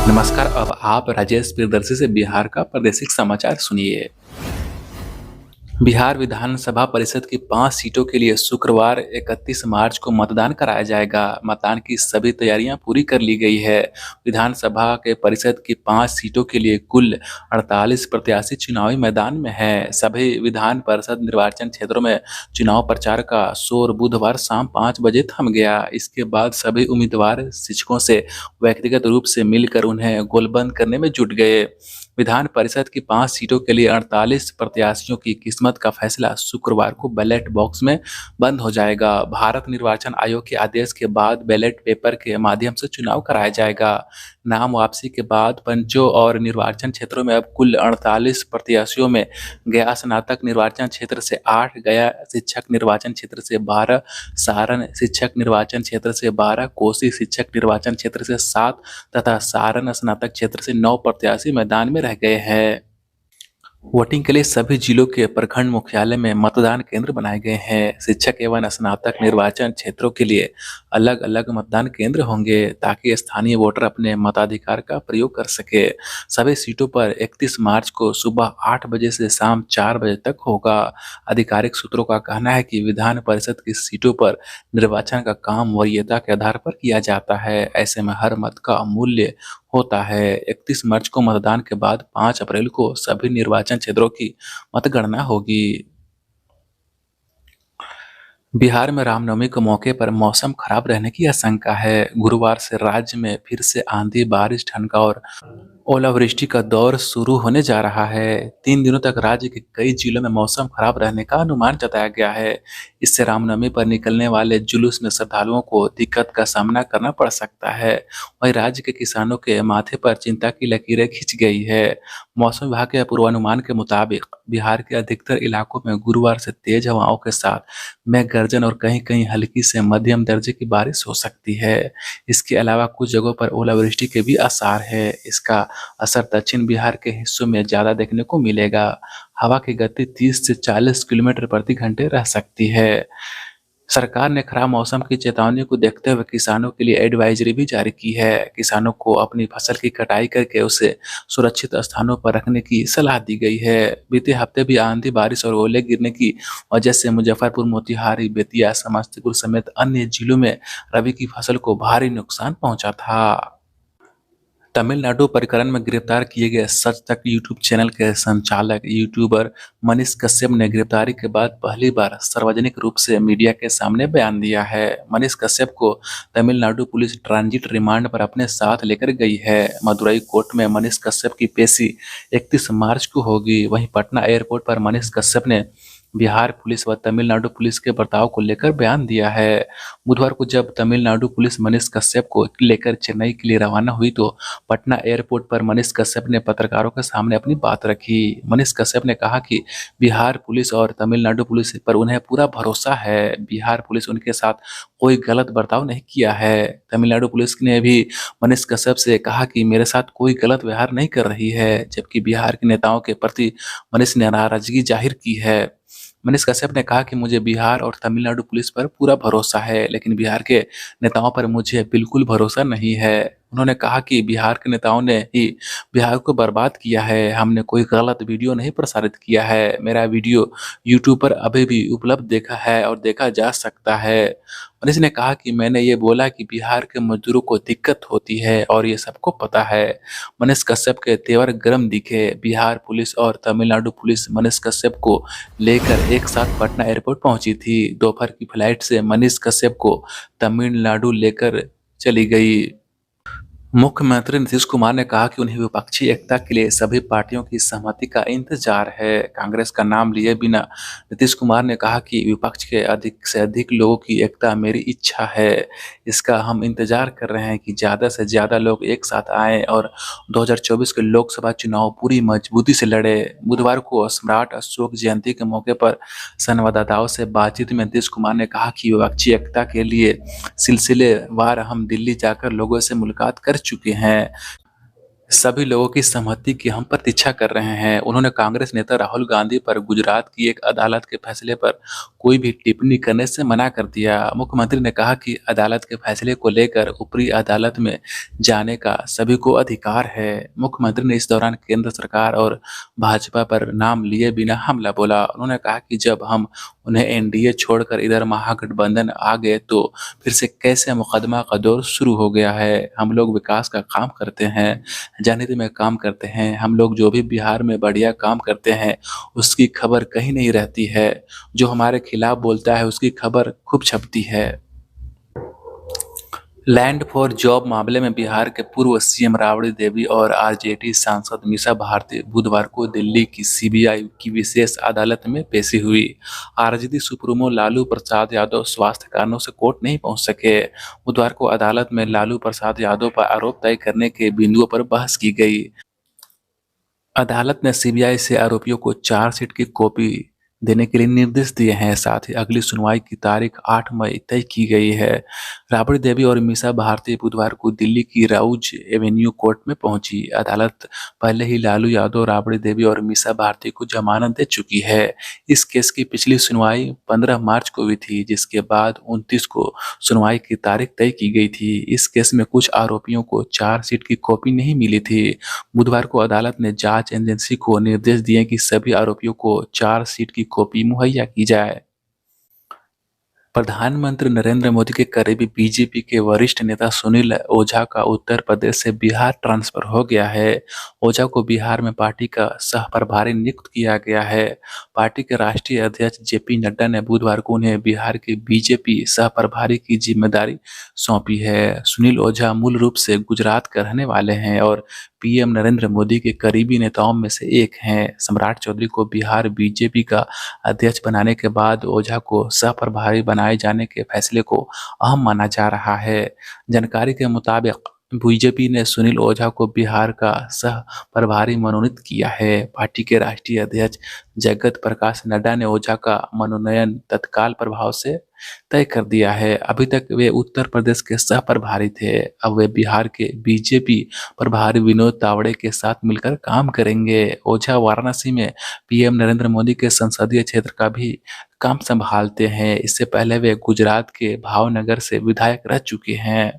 नमस्कार। अब आप राजेश प्रियदर्शी से बिहार का प्रादेशिक समाचार सुनिए। बिहार विधानसभा परिषद की 5 सीटों के लिए शुक्रवार 31 मार्च को मतदान कराया जाएगा। मतदान की सभी तैयारियां पूरी कर ली गई है। विधानसभा के परिषद की 5 सीटों के लिए कुल 48 प्रत्याशी चुनावी मैदान में हैं। सभी विधान परिषद निर्वाचन क्षेत्रों में चुनाव प्रचार का शोर बुधवार शाम 5 बजे थम गया। इसके बाद सभी उम्मीदवार शिक्षकों से व्यक्तिगत रूप से मिलकर उन्हें गोलबंद करने में जुट गए। विधान परिषद की 5 सीटों के लिए 48 प्रत्याशियों की किस्मत का फैसला शुक्रवार को बैलेट बॉक्स में बंद हो जाएगा। भारत निर्वाचन आयोग के आदेश के बाद बैलेट पेपर के माध्यम से चुनाव कराया जाएगा। नाम वापसी के बाद पंचों और निर्वाचन क्षेत्रों में अब कुल 48 प्रत्याशियों में गया स्नातक निर्वाचन क्षेत्र से 8, गया शिक्षक निर्वाचन क्षेत्र से 12, सारण शिक्षक निर्वाचन क्षेत्र से 12, कोसी शिक्षक निर्वाचन क्षेत्र से 7 तथा सारण स्नातक क्षेत्र से 9 प्रत्याशी मैदान में रह गए हैं। वोटिंग के लिए सभी जिलों के प्रखंड मुख्यालय में मतदान केंद्र बनाए गए हैं। शिक्षक एवं स्नातक निर्वाचन क्षेत्रों के लिए अलग अलग मतदान केंद्र होंगे ताकि स्थानीय वोटर अपने मताधिकार का प्रयोग कर सके। सभी सीटों पर 31 मार्च को सुबह 8 बजे से शाम 4 बजे तक होगा। आधिकारिक सूत्रों का कहना है कि विधान परिषद की सीटों पर निर्वाचन का काम वरीयता के आधार पर किया जाता है। ऐसे में हर मत का मूल्य होता है। 31 मार्च को मतदान के बाद 5 अप्रैल को सभी निर्वाचन क्षेत्रों की मतगणना होगी। बिहार में रामनवमी के मौके पर मौसम खराब रहने की आशंका है। गुरुवार से राज्य में फिर से आंधी, बारिश, ठनका और ओलावृष्टि का दौर शुरू होने जा रहा है। 3 दिनों तक राज्य के कई जिलों में मौसम खराब रहने का अनुमान जताया गया है। इससे रामनवमी पर निकलने वाले जुलूस में श्रद्धालुओं को दिक्कत का सामना करना पड़ सकता है। वहीं राज्य के किसानों के माथे पर चिंता की लकीरें खिंच गई है। मौसम विभाग के पूर्वानुमान के मुताबिक बिहार के अधिकतर इलाकों में गुरुवार से तेज हवाओं के साथ मेघ गर्जन और कहीं कहीं हल्की से मध्यम दर्जे की बारिश हो सकती है। इसके अलावा कुछ जगहों पर ओलावृष्टि के भी आसार है। इसका असर दक्षिण बिहार के हिस्सों में ज्यादा देखने को मिलेगा। हवा की गति 30 से 40 किलोमीटर प्रति घंटे रह सकती है। सरकार ने खराब मौसम की चेतावनी को देखते हुए किसानों के लिए एडवाइजरी भी जारी की है। किसानों को अपनी फसल की कटाई करके उसे सुरक्षित स्थानों पर रखने की सलाह दी गई है। बीते हफ्ते भी आंधी, बारिश और ओले गिरने की वजह से मुजफ्फरपुर, मोतिहारी, बेतिया, समस्तीपुर समेत अन्य जिलों में रबी की फसल को भारी नुकसान पहुंचा था। तमिलनाडु प्रकरण में गिरफ्तार किए गए सच तक यूट्यूब चैनल के संचालक यूट्यूबर मनीष कश्यप ने गिरफ्तारी के बाद पहली बार सार्वजनिक रूप से मीडिया के सामने बयान दिया है। मनीष कश्यप को तमिलनाडु पुलिस ट्रांजिट रिमांड पर अपने साथ लेकर गई है। मदुरई कोर्ट में मनीष कश्यप की पेशी 31 मार्च को होगी। वहीं पटना एयरपोर्ट पर मनीष कश्यप ने बिहार पुलिस व तमिलनाडु पुलिस के बर्ताव को लेकर बयान दिया है। बुधवार को जब तमिलनाडु पुलिस मनीष कश्यप को लेकर चेन्नई के लिए रवाना हुई तो पटना एयरपोर्ट पर मनीष कश्यप ने पत्रकारों के सामने अपनी बात रखी। मनीष कश्यप ने कहा कि बिहार पुलिस और तमिलनाडु पुलिस पर उन्हें पूरा भरोसा है। बिहार पुलिस उनके साथ कोई गलत बर्ताव नहीं किया है। तमिलनाडु पुलिस ने भी मनीष कश्यप से कहा कि मेरे साथ कोई गलत व्यवहार नहीं कर रही है, जबकि बिहार के नेताओं के प्रति मनीष ने नाराजगी जाहिर की है। मनीष कश्यप ने कहा कि मुझे बिहार और तमिलनाडु पुलिस पर पूरा भरोसा है, लेकिन बिहार के नेताओं पर मुझे बिल्कुल भरोसा नहीं है। उन्होंने कहा कि बिहार के नेताओं ने ही बिहार को बर्बाद किया है। हमने कोई गलत वीडियो नहीं प्रसारित किया है। मेरा वीडियो यूट्यूब पर अभी भी उपलब्ध देखा है और देखा जा सकता है। मनीष ने कहा कि मैंने ये बोला कि बिहार के मजदूरों को दिक्कत होती है और ये सबको पता है। मनीष कश्यप के तेवर गर्म दिखे। बिहार पुलिस और तमिलनाडु पुलिस मनीष कश्यप को लेकर एक साथ पटना एयरपोर्ट पहुंची थी। दोपहर की फ्लाइट से मनीष कश्यप को तमिलनाडु लेकर चली गई। मुख्यमंत्री नीतीश कुमार ने कहा कि उन्हें विपक्षी एकता के लिए सभी पार्टियों की सहमति का इंतजार है। कांग्रेस का नाम लिए बिना नीतीश कुमार ने कहा कि विपक्ष के अधिक से अधिक लोगों की एकता मेरी इच्छा है। इसका हम इंतजार कर रहे हैं कि ज़्यादा से ज़्यादा लोग एक साथ आएं और 2024 के लोकसभा चुनाव पूरी मजबूती से लड़े। बुधवार को सम्राट अशोक जयंती के मौके पर संवाददाताओं से बातचीत में नीतीश कुमार ने कहा कि विपक्षी एकता के लिए सिलसिलेवार हम दिल्ली जाकर लोगों से मुलाकात कर चुके हैं। सभी लोगों की सहमति की हम प्रतीक्षा कर रहे हैं। उन्होंने कांग्रेस नेता राहुल गांधी पर गुजरात की एक अदालत के फैसले पर कोई भी टिप्पणी करने से मना कर दिया। मुख्यमंत्री ने कहा कि अदालत के फैसले को लेकर ऊपरी अदालत में जाने का सभी को अधिकार है। मुख्यमंत्री ने इस दौरान केंद्र सरकार और भाजपा पर नाम लिए बिना हमला बोला। उन्होंने कहा कि जब हम उन्हें एनडीए छोड़कर इधर महागठबंधन आ गए तो फिर से कैसे मुकदमा का दौर शुरू हो गया है। हम लोग विकास का काम करते हैं, जनहित में काम करते हैं। हम लोग जो भी बिहार में बढ़िया काम करते हैं उसकी खबर कहीं नहीं रहती है। जो हमारे खिलाफ बोलता है उसकी खबर खूब छपती है। लैंड फॉर जॉब मामले में बिहार के पूर्व सीएम राबड़ी देवी और आरजेडी सांसद मीसा भारती बुधवार को दिल्ली की सीबीआई की विशेष अदालत में पेशी हुई। आरजेडी सुप्रीमो लालू प्रसाद यादव स्वास्थ्य कारणों से कोर्ट नहीं पहुंच सके। बुधवार को अदालत में लालू प्रसाद यादव पर आरोप तय करने के बिंदुओं पर बहस की गई। अदालत ने सीबीआई से आरोपियों को चार्जशीट की कॉपी देने के लिए निर्देश दिए हैं। साथ ही अगली सुनवाई की तारीख 8 मई तय की गई है। राबड़ी देवी और मीसा भारती बुधवार को दिल्ली की राउज एवेन्यू कोर्ट में पहुंची। अदालत पहले ही लालू यादव, राबड़ी देवी और मीसा भारती को जमानत दे चुकी है। इस केस की पिछली सुनवाई 15 मार्च को हुई थी, जिसके बाद 29 को सुनवाई की तारीख तय की गई थी। इस केस में कुछ आरोपियों को चार्जशीट की कॉपी नहीं मिली थी। बुधवार को अदालत ने जांच एजेंसी को निर्देश दिए कि सभी आरोपियों को चार्जशीट की कॉपी मुहैया की जाए। प्रधानमंत्री नरेंद्र मोदी के करीबी बीजेपी के वरिष्ठ नेता सुनील ओझा का उत्तर प्रदेश से बिहार ट्रांसफर हो गया है। ओझा को बिहार में पार्टी का सह प्रभारी नियुक्त किया गया है। पार्टी के राष्ट्रीय अध्यक्ष जेपी नड्डा ने बुधवार को उन्हें बिहार के बीजेपी सह प्रभारी की जिम्मेदारी सौंपी है। सुनील ओझा मूल रूप से गुजरात के रहने वाले हैं और पीएम नरेंद्र मोदी के करीबी नेताओं में से एक हैं। सम्राट चौधरी को बिहार बीजेपी का अध्यक्ष बनाने के बाद ओझा को सह प्रभारी बनाए जाने के फैसले को अहम माना जा रहा है। जानकारी के मुताबिक बीजेपी ने सुनील ओझा को बिहार का सह प्रभारी मनोनीत किया है। पार्टी के राष्ट्रीय अध्यक्ष जगत प्रकाश नड्डा ने ओझा का मनोनयन तत्काल प्रभाव से तय कर दिया है। अभी तक वे उत्तर प्रदेश के सह प्रभारी थे। अब वे बिहार के बीजेपी प्रभारी विनोद तावड़े के साथ मिलकर काम करेंगे। ओझा वाराणसी में पीएम नरेंद्र मोदी के संसदीय क्षेत्र का भी काम संभालते हैं। इससे पहले वे गुजरात के भावनगर से विधायक रह चुके हैं।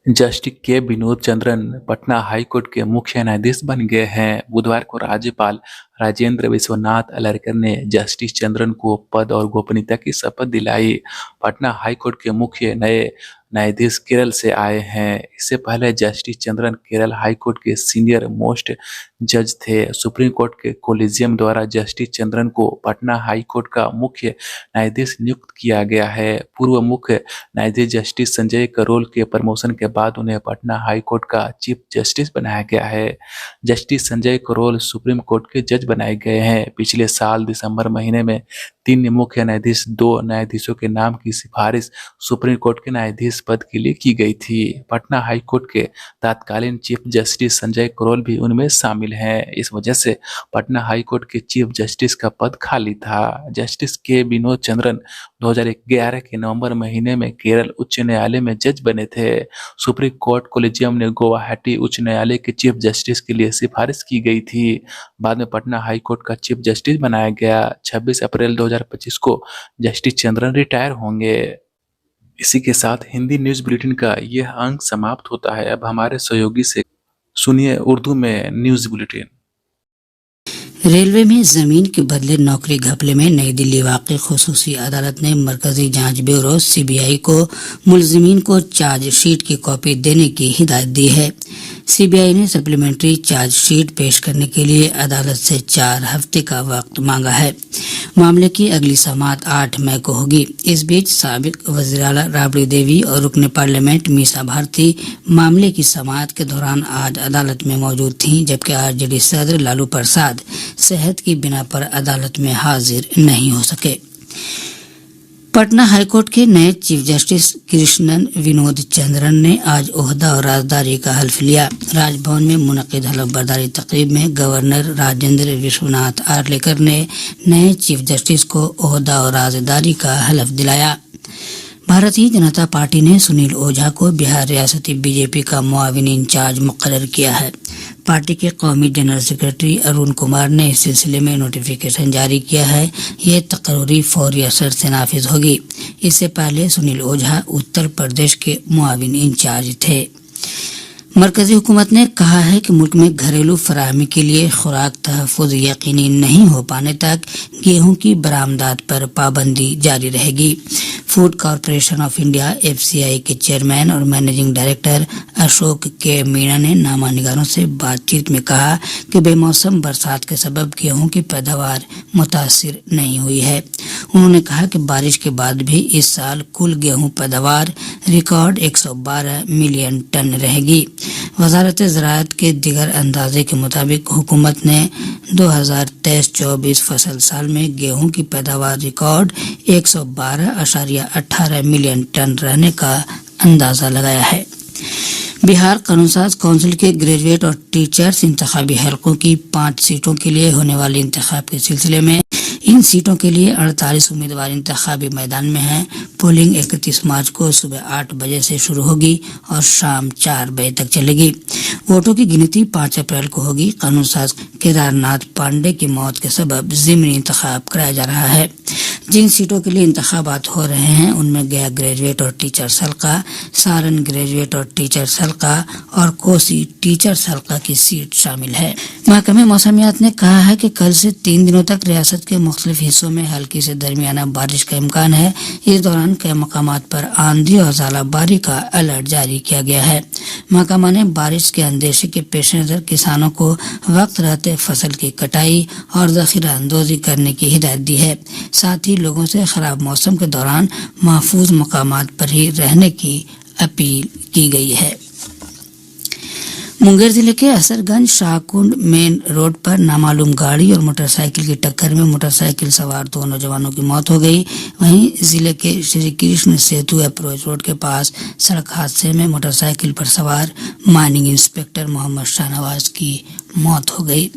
जस्टिस के विनोद चंद्रन पटना हाईकोर्ट के मुख्य न्यायाधीश बन गए हैं। बुधवार को राज्यपाल राजेंद्र विश्वनाथ अलेरकर ने जस्टिस चंद्रन को पद और गोपनीयता की शपथ दिलाई। पटना हाईकोर्ट के मुख्य नए न्यायाधीश केरल से आए हैं। इससे पहले जस्टिस चंद्रन केरल हाईकोर्ट के सीनियर मोस्ट जज थे। सुप्रीम कोर्ट के कोलिजियम द्वारा जस्टिस चंद्रन को पटना हाईकोर्ट का मुख्य न्यायाधीश नियुक्त किया गया है। पूर्व मुख्य न्यायाधीश जस्टिस संजय करोल के प्रमोशन के बाद उन्हें पटना हाईकोर्ट का चीफ जस्टिस बनाया गया है। Justice Sanjay Karol supreme court के जज बनाए गए हैं। पिछले साल दिसंबर महीने में 3 मुख्य न्यायाधीश 2 न्यायाधीशों के नाम की सिफारिश सुप्रीम कोर्ट के न्यायाधीश पद के लिए की गई थी। पटना हाईकोर्ट के तत्कालीन चीफ जस्टिस संजय करोल भी उनमें शामिल हैं। इस वजह से पटना हाईकोर्ट के चीफ जस्टिस का पद खाली था। जस्टिस के विनोद चंद्रन 2011 के नवंबर महीने में केरल उच्च न्यायालय में जज बने थे। सुप्रीम कोर्ट कोलिजियम ने गुवाहाटी उच्च न्यायालय के चीफ जस्टिस के लिए सिफारिश की गई थी। बाद में पटना हाईकोर्ट का चीफ जस्टिस बनाया गया। 26 अप्रैल 2025 को जस्टिस चंद्रन रिटायर होंगे। इसी के साथ हिंदी न्यूज बुलेटिन का यह अंक समाप्त होता है। अब हमारे सहयोगी से सुनिए उर्दू में न्यूज बुलेटिन। रेलवे में जमीन के बदले नौकरी घपले में नई दिल्ली वाक़ खुसूसी अदालत ने मरकजी जांच ब्यूरो सीबीआई को मुलजिमीन को चार्जशीट की कॉपी देने की हिदायत दी है। सीबीआई ने सप्लीमेंट्री चार्जशीट पेश करने के लिए अदालत से 4 हफ्ते का वक्त मांगा है। मामले की अगली समाअत 8 मई को होगी। इस बीच साबिक वज़ीर आला राबड़ी देवी और रुकन पार्लियामेंट मीसा भारती मामले की समाअत के दौरान आज अदालत में मौजूद थीं, जबकि आरजेडी सदर लालू प्रसाद सेहत की बिना पर अदालत में हाजिर नहीं हो सके। पटना हाईकोर्ट के नए चीफ जस्टिस कृष्णन विनोद चंद्रन ने आज ओहदा और राजदारी का हल्फ लिया। राजभवन में मुनक्किद हल्फ बर्दारी तकरीब में गवर्नर राजेंद्र विश्वनाथ आर्लेकर ने नए चीफ जस्टिस को ओहदा और राजदारी का हल्फ दिलाया। भारतीय जनता पार्टी ने सुनील ओझा को बिहार रियासती बीजेपी का मुआविन इंचार्ज मुकर्रर किया है। पार्टी के कौमी जनरल सेक्रेटरी अरुण कुमार ने इस सिलसिले में नोटिफिकेशन जारी किया है। ये तकर्री फौरी असर से नाफिज होगी। इससे पहले सुनील ओझा उत्तर प्रदेश के मुआविन इंचार्ज थे। मरकजी हुकूमत ने कहा है कि मुल्क में घरेलू फराहमी के लिए खुराक तहफ़्फ़ुज़ यकीनी नहीं हो पाने तक गेहूं की बरामदात पर पाबंदी जारी रहेगी। Food corporation of India (FCI) के चेयरमैन और मैनेजिंग डायरेक्टर अशोक के मीणा ने नामानिगारों से बातचीत में कहा कि बेमौसम बरसात के सबब गेहूं की पैदावार मुतासिर नहीं हुई है। उन्होंने कहा कि बारिश के बाद भी इस साल कुल गेहूं पैदावार रिकॉर्ड 112 मिलियन टन रहेगी। वजारत ज़राअत के दिगर अंदाजे के मुताबिक हुकूमत ने 2023-24 फसल साल में गेहूं की पैदावार रिकॉर्ड 112.18 मिलियन टन रहने का अंदाजा लगाया है। बिहार कानून-साज काउंसिल के ग्रेजुएट और टीचर्स इंतखाबी हलकों की 5 सीटों के लिए होने वाले इंतखाब के सिलसिले में इन सीटों के लिए 48 उम्मीदवार इंतखाबी मैदान में हैं। पोलिंग 31 मार्च को सुबह 8 बजे से शुरू होगी और शाम 4 बजे तक चलेगी। वोटों की गिनती 5 अप्रैल को होगी। कानून साज केदारनाथ पांडे की मौत के सबब ज़िमनी इंतखाब कराया जा रहा है। जिन सीटों के लिए इंतखाबात हो रहे हैं उनमें गया ग्रेजुएट और टीचर्स हल्का, सारण ग्रेजुएट और टीचर्स हल्का और कोसी टीचर्स हल्का की सीट शामिल है। महकमे मौसमियात ने कहा है कि कल से 3 दिनों तक रियासत के मुख्तलिफ हिस्सों में हल्की से दरमियाना बारिश का इम्कान है। इस दौरान कई मकामात पर आंधी और ज़ालाबारी का अलर्ट जारी किया गया है। महकमा ने बारिश के अंदेशे के पेश नज़र किसानों को वक्त रहते फसल की कटाई और ज़ख़ीरा अंदोज़ी करने की हिदायत दी है। साथ ही लोगों से खराब मौसम के दौरान महफूज मकामात पर ही रहने की अपील की गई है। मुंगेर जिले के असरगंज शाहकुंड मेन रोड पर नामालूम गाड़ी और मोटरसाइकिल की टक्कर में मोटरसाइकिल सवार 2 नौजवानों की मौत हो गई। वहीं जिले के श्री कृष्ण सेतु अप्रोच रोड के पास सड़क हादसे में मोटरसाइकिल पर सवार माइनिंग इंस्पेक्टर मोहम्मद शाहनवाज की मौत हो गई।